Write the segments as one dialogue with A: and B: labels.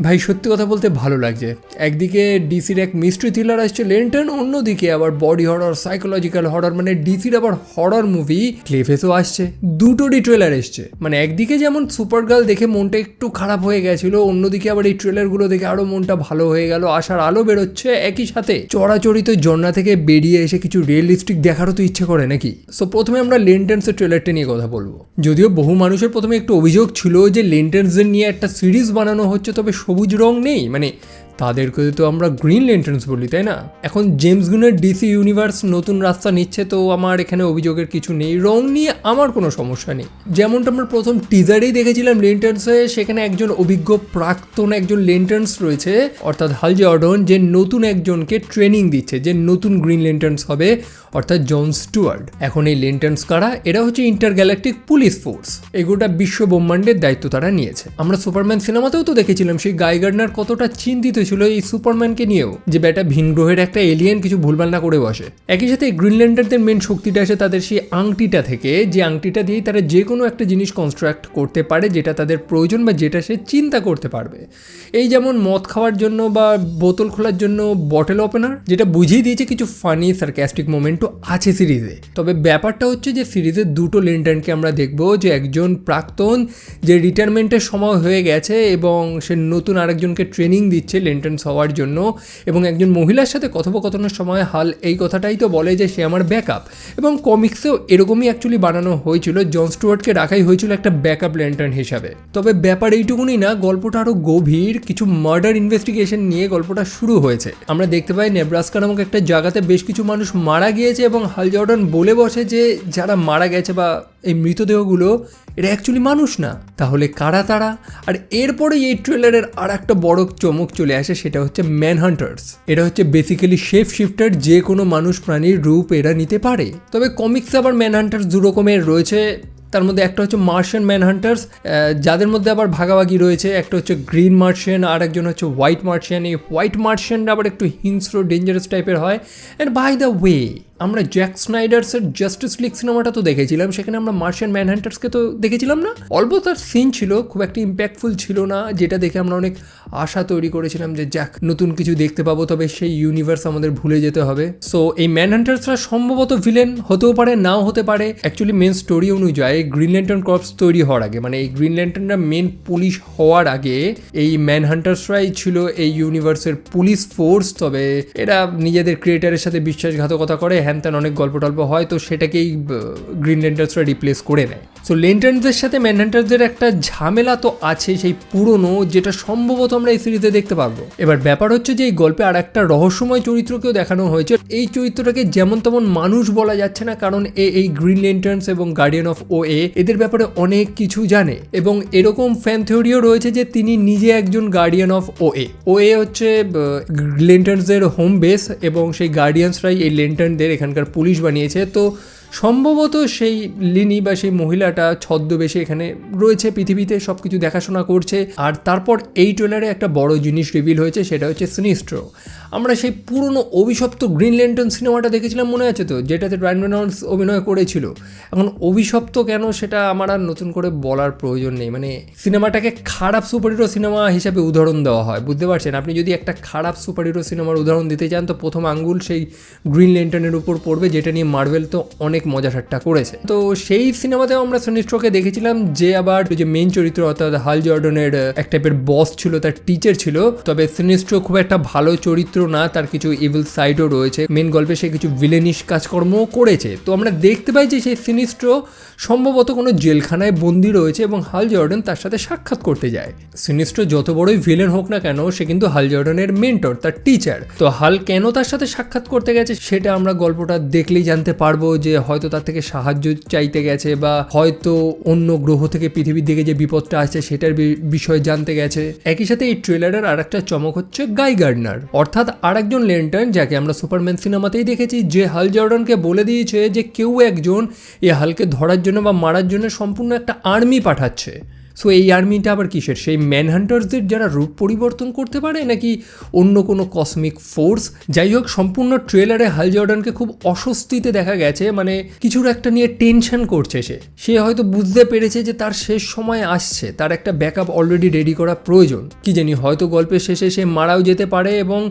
A: ভাই সত্যি কথা বলতে ভালো লাগছে। একদিকে ডিসির এক মিস্ট্রি থ্রিলার আসছে লেন্টার্ন, অন্যদিকে আবার বডি হরর, সাইকোলজিক্যাল হরর, মানে ডিসির আবার হরর মুভি ক্লেফেসও আসছে। দুটোরই ট্রেলার এসছে। মানে একদিকে যেমন সুপার গার্ল দেখে মনটা একটু খারাপ হয়ে গেছিল, অন্যদিকে আবার এই ট্রেলারগুলো দেখে আরও মনটা ভালো হয়ে গেল, আশার আলো বেরোচ্ছে। একই সাথে চড়াচড়িত জন্না থেকে বেরিয়ে এসে কিছু রিয়েলিস্টিক দেখারও তো ইচ্ছে করে নাকি। সো প্রথমে আমরা লেন্টার্নসের ট্রেলারটা নিয়ে কথা বলবো। যদিও বহু মানুষের প্রথমে একটু অভিযোগ ছিল যে লেন্টার্নসদের নিয়ে একটা সিরিজ বানানো হচ্ছে, তবে সবুজ রং নেই, মানে তাদেরকে তো আমরা গ্রিন ল্যান্টার্নস বলি, তাই না? এখন জেমস গুনের ডিসি ইউনিভার্স নতুন রাস্তা নিচ্ছে, তো আমার এখানে অভিযোগের কিছু নেই। রং নিয়ে আমার কোনো সমস্যা নেই। যেমনটা আমরা প্রথম টিজারেই দেখেছিলাম লেন্টার্নসে, সেখানে একজন অভিজ্ঞ প্রাক্তন একজন লেন্টার্নস রয়েছে, অর্থাৎ হাল জর্ডন, যে নতুন একজনকে ট্রেনিং দিচ্ছে, যে নতুন গ্রিন ল্যান্টার্নস হবে, অর্থাৎ জন স্টুয়ার্ট। এখন এই লেন্টার্নস কারা? এরা হচ্ছে ইন্টারগ্যালাকটিক পুলিশ ফোর্স। এই গোটা বিশ্ব ব্রহ্মাণ্ডের দায়িত্ব তারা নিয়েছে। আমরা সুপারম্যান সিনেমাতেও তো দেখেছিলাম সেই গাই গার্ডনার কতটা চিন্তিত ছিল এই সুপারম্যানকে নিয়েও, যে বেটা ভিন গ্রহের একটা এলিয়েন কিছু ভুলভাল না করে বসে। একই সাথে গ্রিনল্যান্ডারদের মেন শক্তিটা আসে তাদের সেই আংটিটা থেকে, যে আংটিটা দিয়েই তারা যে কোনো একটা জিনিস কনস্ট্রাক্ট করতে পারে যেটা তাদের প্রয়োজন বা যেটা সে চিন্তা করতে পারবে। এই যেমন মদ খাওয়ার জন্য বা বোতল খোলার জন্য বটল ওপেনার, যেটা বুঝিয়ে দিয়েছে কিছু ফানি সার্কাস্টিক মোমেন্টও আছে সিরিজে। তবে ব্যাপারটা হচ্ছে যে সিরিজের দুটো লেন্টার্নকে আমরা দেখবো, যে একজন প্রাক্তন যে রিটায়ারমেন্টের সময় হয়ে গেছে এবং সে নতুন আরেকজনকে ট্রেনিং দিচ্ছে লেন্টার্নস হওয়ার জন্য, এবং একজন মহিলার সাথে কথোপকথনের সময় হাল এই কথাটাই তো বলে যে সে আমার ব্যাকআপ। এবং কমিক্সেও এরকমই অ্যাকচুয়ালি বানানো হয়েছিল, জন স্টুয়ার্টকে রাখাই হয়েছিল একটা ব্যাকআপ ল্যান্টার্ন হিসাবে। তবে ব্যাপার এইটুকুনি না, গল্পটা আরও গভীর, কিছু মার্ডার ইনভেস্টিগেশন নিয়ে গল্পটা শুরু হয়েছে। আমরা দেখতে পাই নেব্রাস্কা নামক একটা জায়গাতে বেশ কিছু মানুষ মারা গিয়েছে এবং হাল জর্ডন বলে বসে যে যারা মারা গেছে বা এই মৃতদেহগুলো এটা অ্যাকচুয়ালি মানুষ না, তাহলে কারা তারা? আর এরপরে এই ট্রেলারের আর একটা বড় চমক চলে আসে, সেটা হচ্ছে ম্যান হান্টার্স। এটা হচ্ছে বেসিক্যালি শেপ শিফটার, যে কোনো মানুষ প্রাণীর রূপ এরা নিতে পারে। তবে কমিক্সে আবার ম্যান হান্টার্স দু রকমের রয়েছে। তার মধ্যে একটা হচ্ছে মার্শিয়ান ম্যান হান্টার্স, যাদের মধ্যে আবার ভাগাভাগি রয়েছে। একটা হচ্ছে গ্রিন মার্শিয়ান আর একজন হচ্ছে হোয়াইট মার্শিয়ান। এই হোয়াইট মার্শিয়ানটা আবার একটু হিংস্র ডেঞ্জারাস টাইপের হয়। অ্যান্ড বাই দ্য ওয়ে, আমরা জ্যাক স্নাইডার্সের জাস্টিস লিগ সিনেমাটা তো দেখেছিলাম, সেখানে আমরা মার্শিয়ান ম্যান হান্টার্সকে তো দেখেছিলাম না। অল্প তার সিন ছিল, খুব একটা ইম্প্যাক্টফুল ছিল না, যেটা দেখে আমরা অনেক আশা তৈরি করেছিলাম যে জ্যাক নতুন কিছু দেখতে পাবো, তবে সেই ইউনিভার্স আমাদের ভুলে যেতে হবে। সো এই ম্যান হান্টার্সরা সম্ভবত ভিলেন হতেও পারে, নাও হতে পারে। অ্যাকচুয়ালি মেন স্টোরি অনুযায়ী গ্রিন ল্যান্টার্ন কর্পস তৈরি হওয়ার আগে, মানে এই গ্রিন ল্যান্টার্নরা মেন পুলিশ হওয়ার আগে, এই ম্যান হান্টার্সরাই ছিল এই ইউনিভার্সের পুলিশ ফোর্স। তবে এরা নিজেদের ক্রিয়েটারের সাথে বিশ্বাসঘাতকতা করে, হ্যান অনেক গল্প টল্প হয়, তো সেটাকেই গ্রিন ল্যান্টার্সরা রিপ্লেস করে নেয়। সো ল্যান্টার্নসদের সাথে ম্যান হান্টার্সদের একটা ঝামেলা তো আছে, সেই পুরনো, যেটা সম্ভবত আমরা এই সিরিজে দেখতে পাবো। এবার ব্যাপার হচ্ছে যে এই গল্পে আর একটা রহস্যময় চরিত্রকেও দেখানো হয়েছে। এই চরিত্রটাকে যেমন তেমন মানুষ বলা যাচ্ছে না, কারণ এই গ্রিন ল্যান্টার্নস এবং গার্ডিয়ান অফ ওএ এদের ব্যাপারে অনেক কিছু জানে, এবং এরকম ফ্যান থিওরিও রয়েছে যে তিনি নিজে একজন গার্ডিয়ান অফ ওএ। ওএ হচ্ছে ল্যান্টার্নসদের হোম বেস, এবং সেই গার্ডিয়ানসরাই এই ল্যান্টার্নদের এখানকার পুলিশ বানিয়েছে। তো সম্ভবত সেই লিনি বা সেই মহিলাটা ছদ্মবেশে এখানে রয়েছে পৃথিবীতে, সব কিছু দেখাশোনা করছে। আর তারপর এই ট্রেলারে একটা বড় জিনিস রিভিল হয়েছে, সেটা হচ্ছে সিনিস্ট্রো। আমরা সেই পুরনো অভিশপ্ত গ্রিন ল্যান্টার্ন সিনেমাটা দেখেছিলাম, মনে আছে তো, যেটাতে রায়ান রেনল্ডস অভিনয় করেছিল। এখন অভিশপ্ত কেন সেটা আমার আর নতুন করে বলার প্রয়োজন নেই। মানে সিনেমাটাকে খারাপ সুপারহিরো সিনেমা হিসাবে উদাহরণ দেওয়া হয়, বুঝতে পারছেন? আপনি যদি একটা খারাপ সুপারহিরো সিনেমার উদাহরণ দিতে চান, তো প্রথম আঙ্গুল সেই গ্রিন ল্যান্টার্নের উপর পড়বে, যেটা নিয়ে মার্ভেল তো অনেক মজা ঠাট্টা করেছে। তো সেই সিনেমাতেও আমরা সিনিস্ট্রোকে দেখেছিলাম, যে আবার যে মেইন চরিত্র অর্থাৎ হাল জর্ডনের এক টাইপের বস ছিল, তার টিচার ছিল। তবে সিনিস্ট্রো খুব একটা ভালো চরিত্র না, তার কিছু ইভিল সাইডও রয়েছে। মেন গল্পে সে কিছু ভিলেনিশ কাজকর্ম করেছে। তো আমরা দেখতে পাই যে সেই সিনিস্ট্রো সম্ভবত কোনো জেলখানায় বন্দি রয়েছে এবং হাল জর্ডন তার সাথে সাক্ষাৎ করতে যায়। সিনিস্ট্রো যত বড়ই ভিলেন হোক না কেন, সে কিন্তু হাল জর্ডনের মেন্টর, তার টিচার। তো হাল কেন তার সাথে সাক্ষাৎ করতে গেছে সেটা আমরা গল্পটা দেখলেই জানতে পারবো, যে হয়তো তার থেকে সাহায্য চাইতে গেছে, বা হয়তো অন্য গ্রহ থেকে পৃথিবীর দিকে যে বিপদটা আছে সেটার বিষয়ে জানতে গেছে। একই সাথে এই ট্রেলারের আর একটা চমক হচ্ছে গাই গার্ডনার, অর্থাৎ আর একজন ল্যান্টার্ন, যাকে আমরা সুপারম্যান সিনেমাতেই দেখেছি, যে হাল জর্ডনকে বলে দিয়েছে যে কেউ একজন এই হালকে ধরার জন্য বা মারার জন্য সম্পূর্ণ একটা আর্মি পাঠাচ্ছে। সো এই আর্মিটা আবার কিসের, সেই ম্যানহান্টার্সদের যারা রূপ পরিবর্তন করতে পারে নাকি অন্য কোনো কসমিক ফোর্স? যাই হোক, সম্পূর্ণ ট্রেলারে হাল জর্ডানকে খুব অস্বস্তিতে দেখা গেছে, মানে কিছুর একটা নিয়ে টেনশন করছে। সে হয়তো বুঝতে পেরেছে যে তার শেষ সময় আসছে, তার একটা ব্যাকআপ অলরেডি রেডি করা প্রয়োজন। কি জানি, হয়তো গল্পের শেষে সে মারাও যেতে পারে এবং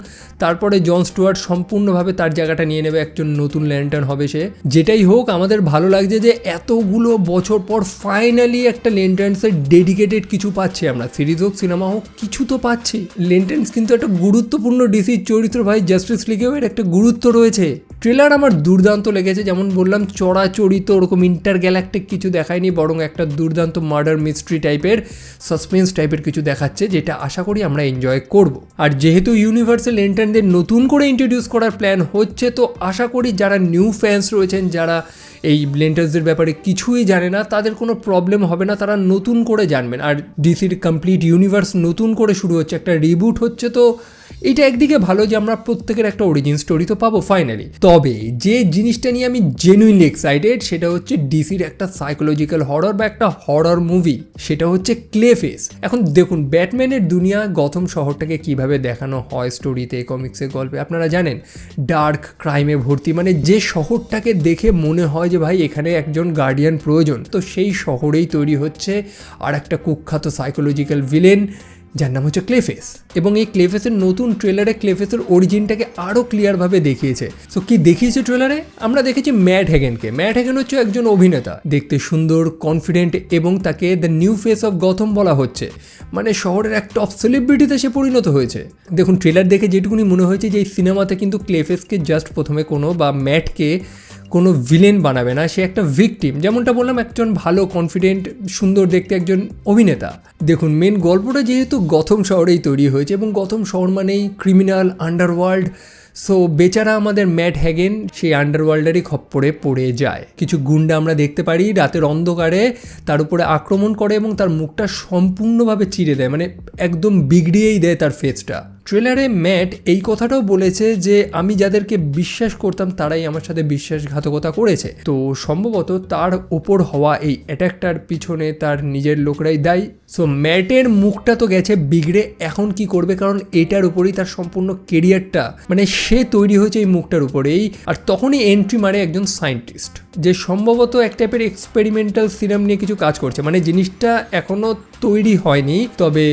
A: তারপরে জন স্টুয়ার্ট সম্পূর্ণভাবে তার জায়গাটা নিয়ে নেবে, একজন নতুন ল্যান্টার্ন হবে সে। যেটাই হোক, আমাদের ভালো লাগছে যে এতগুলো বছর পর ফাইনালি একটা ল্যান্টার্নসের ডেডিকেটেড কিছু পাচ্ছি আমরা, সিরিজ হোক সিনেমা হোক, কিছু তো পাচ্ছি। ল্যান্টার্নস কিন্তু একটা গুরুত্বপূর্ণ ডিসির চরিত্র ভাই, জাস্টিস লিগেও এর একটা গুরুত্ব রয়েছে। ট্রেলার আমার দুর্দান্ত লেগেছে, যেমন বললাম চড়াচড়িত ওরকম ইন্টারগ্যালাকটিক কিছু দেখায়নি, বরং একটা দুর্দান্ত মার্ডার মিস্ট্রি টাইপের, সাসপেন্স টাইপের কিছু দেখাচ্ছে, যেটা আশা করি আমরা এনজয় করব। আর যেহেতু ইউনিভার্সাল ল্যান্টার্নদের নতুন করে ইন্ট্রোডিউস করার প্ল্যান হচ্ছে, তো আশা করি যারা নিউ ফ্যান্স রয়েছেন, যারা এই ল্যান্টার্নসদের ব্যাপারে কিছুই জানে না, তাদের কোনো প্রবলেম হবে না, তারা নতুন করে জানবেন। আর ডিসির কমপ্লিট ইউনিভার্স নতুন করে শুরু হচ্ছে, একটা রিবুট হচ্ছে, তো এটা একদিকে ভালো যে আমরা প্রত্যেকের একটা অরিজিন স্টোরি তো পাবো ফাইনালি। তবে যে জিনিসটা নিয়ে আমি জেনুইনলি এক্সাইটেড সেটা হচ্ছে ডিসির একটা সাইকোলজিক্যাল হরর বা একটা হরর মুভি, সেটা হচ্ছে ক্লেফেস। এখন দেখুন, ব্যাটম্যানের দুনিয়া গথম শহরটাকে কিভাবে দেখানো হয় স্টোরিতে, কমিক্সে, গল্পে, আপনারা জানেন ডার্ক ক্রাইমে ভর্তি, মানে যে শহরটাকে দেখে মনে হয় যে ভাই এখানে একজন গার্ডিয়ান প্রয়োজন, তো সেই শহরেই তৈরি হচ্ছে আর একটা কুখ্যাত সাইকোলজিক্যাল ভিলেন যার নাম হচ্ছে ক্লেফেস। এবং এই ক্লেফেসের নতুন ট্রেলারে ক্লেফেসের অরিজিনটাকে আরও ক্লিয়ারভাবে দেখিয়েছে। সো কি দেখিয়েছে ট্রেলারে? আমরা দেখেছি ম্যাট হ্যাগেনকে। ম্যাট হ্যাগেন হচ্ছে একজন অভিনেতা, দেখতে সুন্দর, কনফিডেন্ট, এবং তাকে দ্য নিউ ফেস অফ গথম বলা হচ্ছে, মানে শহরের এক টপ সেলিব্রিটিতে সে পরিণত হয়েছে। দেখুন, ট্রেলার দেখে যেটুকুনি মনে হয়েছে যে এই সিনেমাতে কিন্তু ক্লেফেসকে জাস্ট প্রথমে কোনো বা ম্যাটকে কোনো ভিলেন বানাবে না, সে একটা ভিকটিম। যেমনটা বললাম, একজন ভালো, কনফিডেন্ট, সুন্দর দেখতে একজন অভিনেতা। দেখুন, মেন গল্পটা যেহেতু গথম শহরেই তৈরি হয়েছে এবং গথম শহর মানেই ক্রিমিনাল, আন্ডারওয়ার্ল্ড, সো বেচারা আমাদের ম্যাট হ্যাগেন সেই আন্ডারওয়ার্ল্ডেরই খপ্পরে পড়ে যায়। কিছু গুন্ডা আমরা দেখতে পারি রাতের অন্ধকারে তার উপরে আক্রমণ করে এবং তার মুখটা সম্পূর্ণভাবে চিরে দেয়, মানে একদম বিগড়িয়েই দেয় তার ফেসটা। ট্রেলারে ম্যাট এই কথাটাও বলেছে যে আমি যাদেরকে বিশ্বাস করতাম তারাই আমার সাথে বিশ্বাসঘাতকতা করেছে, তো সম্ভবত তার ওপর হওয়া এই অ্যাটাকটার পিছনে তার নিজের লোকরাই দায়ী। সো ম্যাটের মুখটা তো গেছে বিগড়ে, এখন কি করবে, কারণ এটার উপরেই তার সম্পূর্ণ কেরিয়ারটা, মানে সে তৈরি হয়েছে এই মুখটার উপরেই। আর তখনই এন্ট্রি মারে একজন সায়েন্টিস্ট, যে সম্ভবত এক টাইপের এক্সপেরিমেন্টাল সিরাম নিয়ে কিছু কাজ করছে, মানে জিনিসটা এখনও তৈরি হয়নি। তবে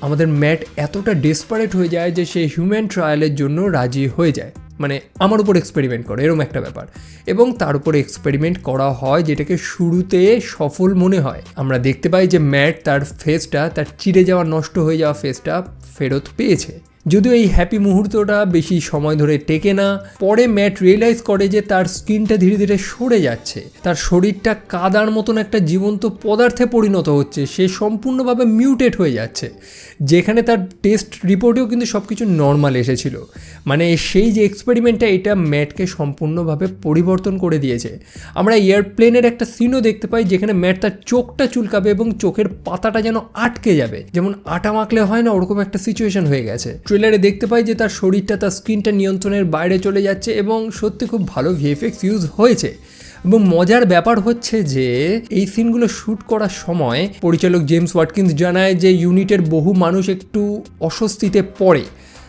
A: আমাদের ম্যাট এতটা ডেসপারেট হয়ে যায় যে সে হিউম্যান ট্রায়ালের জন্য রাজি হয়ে যায়, মানে আমার উপর এক্সপেরিমেন্ট করে, এরকম একটা ব্যাপার। এবং তার উপরে এক্সপেরিমেন্ট করা হয়, যেটাকে শুরুতে সফল মনে হয়। আমরা দেখতে পাই যে ম্যাট তার ফেসটা, তার চিড়ে যাওয়া, নষ্ট হয়ে যাওয়া ফেসটা ফেরত পেয়েছে। যদিও এই হ্যাপি মুহূর্তটা বেশি সময় ধরে টেকে না। পরে ম্যাট রিয়েলাইজ করে যে তার স্কিনটা ধীরে ধীরে সরে যাচ্ছে, তার শরীরটা কাদার মতন একটা জীবন্ত পদার্থে পরিণত হচ্ছে, সে সম্পূর্ণভাবে মিউটেট হয়ে যাচ্ছে, যেখানে তার টেস্ট রিপোর্টেও কিন্তু সব কিছু নর্মাল এসেছিল। মানে সেই যে এক্সপেরিমেন্টটা, এটা ম্যাটকে সম্পূর্ণভাবে পরিবর্তন করে দিয়েছে। আমরা এয়ারপ্লেনের একটা সিনও দেখতে পাই যেখানে ম্যাট তার চোখটা চুলকাবে এবং চোখের পাতাটা যেন আটকে যাবে, যেমন আটা মাখলে হয় না, ওরকম একটা সিচুয়েশন হয়ে গেছে। ট্রেলারে দেখতে পাই যে তার শরীরটা, তার স্কিনটা নিয়ন্ত্রণের বাইরে চলে যাচ্ছে এবং সত্যি খুব ভালো ভিএফএক্স ইউজ হয়েছে। এবং মজার ব্যাপার হচ্ছে যে এই সিনগুলো শ্যুট করার সময় পরিচালক জেমস ওয়াটকিন্স জানায় যে ইউনিটের বহু মানুষ একটু অস্বস্তিতে পড়ে।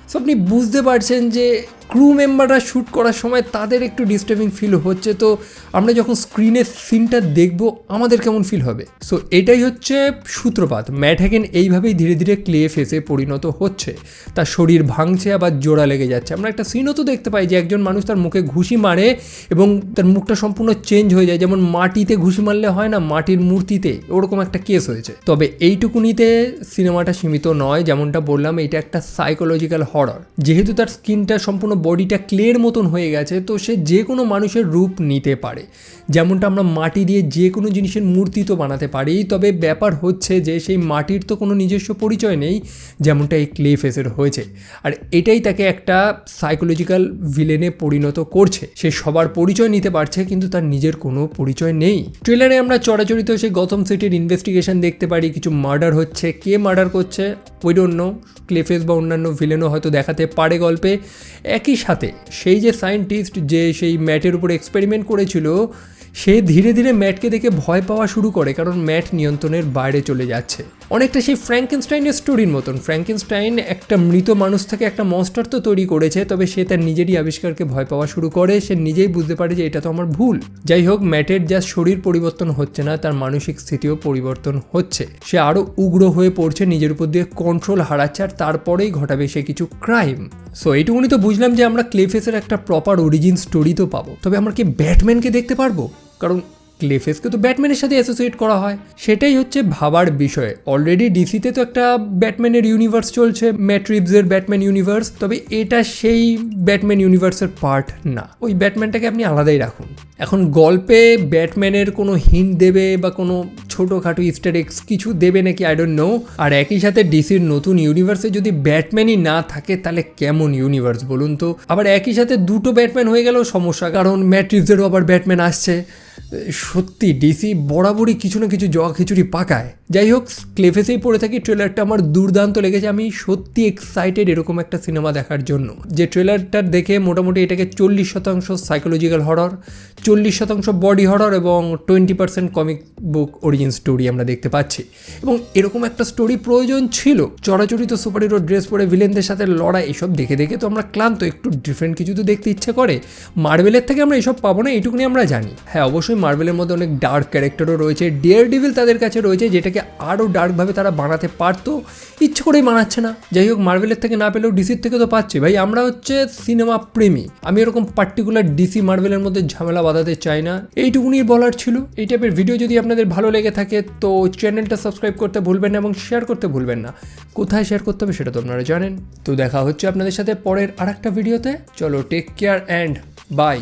A: সো আপনি বুঝতে পারছেন যে ক্রু মেম্বাররা শ্যুট করার সময় তাদের একটু ডিস্টার্বিং ফিল হচ্ছে, তো আমরা যখন স্ক্রিনে সিনটা দেখব আমাদের কেমন ফিল হবে। সো এটাই হচ্ছে সূত্রপাত। ম্যাট হ্যাগেন এইভাবেই ধীরে ধীরে ক্লে ফেসে পরিণত হচ্ছে, তার শরীর ভাঙছে, আবার জোড়া লেগে যাচ্ছে। আমরা একটা সিনও তো দেখতে পাই যে একজন মানুষ তার মুখে ঘুষি মারে এবং তার মুখটা সম্পূর্ণ চেঞ্জ হয়ে যায়, যেমন মাটিতে ঘুষি মারলে হয় না, মাটির মূর্তিতে, ওরকম একটা কেস হয়েছে। তবে এইটুকুনিতে সিনেমাটা সীমিত নয়, যেমনটা বললাম এটা একটা সাইকোলজিক্যাল হরর। যেহেতু তার স্কিনটা সম্পূর্ণ বডিটা ক্লের মতন হয়ে গেছে, তো সে যে কোনো মানুষের রূপ নিতে পারে, যেমনটা আমরা মাটি দিয়ে যে কোনো জিনিসের মূর্তি তো বানাতে পারি। তবে ব্যাপার হচ্ছে যে সেই মাটির তো কোনো নিজস্ব পরিচয় নেই, যেমনটা এই ক্লে ফেসের হয়েছে। আর এটাই তাকে একটা সাইকোলজিক্যাল ভিলেনে পরিণত করছে। সে সবার পরিচয় নিতে পারছে কিন্তু তার নিজের কোনো পরিচয় নেই। ট্রেলারে আমরা চড়াচড়িত সেই গথম সিটির ইনভেস্টিগেশন দেখতে পারি, কিছু মার্ডার হচ্ছে, কে মার্ডার করছে উই ডোন্ট নো, ক্লেফেস বা অন্যান্য ভিলেনও হয়তো দেখাতে পারে গল্পে। একই সাথে সেই যে সায়েন্টিস্ট যে সেই ম্যাটের উপরে এক্সপেরিমেন্ট করেছিল, সে ধীরে ধীরে ম্যাটকে দেখে ভয় পাওয়া শুরু করে, কারণ ম্যাট নিয়ন্ত্রণের বাইরে চলে যাচ্ছে। অনেকটা সেই ফ্র্যাঙ্কেনস্টাইনের স্টোরির মতন। ফ্র্যাঙ্কেনস্টাইন একটা মৃত মানুষ থেকে একটা মনস্টার তো তৈরি করেছে, তবে সে তার নিজেরই আবিষ্কারকে ভয় পাওয়া শুরু করে, সে নিজেই বুঝতে পারে যে এটা তো আমার ভুল। যাই হোক, ম্যাটের যা শরীর পরিবর্তন হচ্ছে না, তার মানসিক স্থিতিও পরিবর্তন হচ্ছে। সে আরও উগ্র হয়ে পড়ছে, নিজের উপর দিয়ে কন্ট্রোল হারাচ্ছে, আর তারপরেই ঘটাবে সে কিছু ক্রাইম। সো এইটুকুনি তো বুঝলাম যে আমরা ক্লেফেসের একটা প্রপার অরিজিন স্টোরি তো পাবো, তবে আমরা কি ব্যাটম্যানকে দেখতে পারবো? কারণ ক্লেফেসকে তো ব্যাটম্যানের সাথে অ্যাসোসিয়েট করা হয়, সেটাই হচ্ছে ভাবার বিষয়। অলরেডি ডিসিতে তো একটা ব্যাটম্যানের ইউনিভার্স চলছে, ম্যাট রিভসের ব্যাটম্যান ইউনিভার্স, তবে এটা সেই ব্যাটম্যান ইউনিভার্সের পার্ট না, ওই ব্যাটম্যানটাকে আপনি আলাদাই রাখুন। এখন গল্পে ব্যাটম্যানের কোনো হিন্ট দেবে বা কোনো ছোটোখাটো ইস্টার এগস কিছু দেবে নাকি আই ডোন্ট নো। আর একই সাথে ডিসির নতুন ইউনিভার্সে যদি ব্যাটম্যানই না থাকে তাহলে কেমন ইউনিভার্স বলুন তো? আবার একই সাথে দুটো ব্যাটম্যান হয়ে গেলেও সমস্যা, কারণ ম্যাট রিভসেরও আবার ব্যাটম্যান আসছে। সত্যি ডিসি বরাবরই কিছু না কিছু জগা খিচুড়ি পাকায়। যাই হোক, ক্লেফেসেই পড়ে থাকি, ট্রেলারটা আমার দুর্দান্ত লেগেছে। আমি সত্যি এক্সাইটেড এরকম একটা সিনেমা দেখার জন্য। যে ট্রেলারটা দেখে মোটামুটি এটাকে 40% সাইকোলজিক্যাল হরর, 40% বডি হরর এবং 20% কমিক বুক অরিজিন স্টোরি আমরা দেখতে পাচ্ছি। এবং এরকম একটা স্টোরি প্রয়োজন ছিল। চড়াচড়িত সুপার হিরো ড্রেস পরে ভিলেনদের সাথে লড়াই, এসব দেখে দেখে তো আমরা ক্লান্ত, একটু ডিফারেন্ট কিছু তো দেখতে ইচ্ছে করে। মার্ভেলের থেকে আমরা এসব পাবো না, এইটুকুনি আমরা জানি। হ্যাঁ, অবশ্যই মার্ভেলের মধ্যে অনেক ডার্ক ক্যারেক্টারও রয়েছে, ডেয়ারডেভিল তাদের কাছে রয়েছে, যেটাকে আরও ডার্কভাবে তারা বানাতে পারতো, ইচ্ছে করেই বানাচ্ছে না। যাই হোক, মার্ভেলের থেকে না পেলেও ডিসির থেকে তো পাচ্ছে। ভাই, আমরা হচ্ছে সিনেমা প্রেমী, আমি এরকম পার্টিকুলার ডিসি মার্ভেলের মধ্যে ঝামেলা বাঁধাতে চাই না। এইটুকুনি বলার ছিল। এই টাইপের ভিডিও যদি আপনাদের ভালো লেগে থাকে তো চ্যানেলটা সাবস্ক্রাইব করতে ভুলবেন না এবং শেয়ার করতে ভুলবেন না। কোথায় শেয়ার করতে হবে সেটা তো আপনারা জানেন। তো দেখা হচ্ছে আপনাদের সাথে পরের আরেকটা ভিডিওতে। চলো, টেক কেয়ার অ্যান্ড বাই।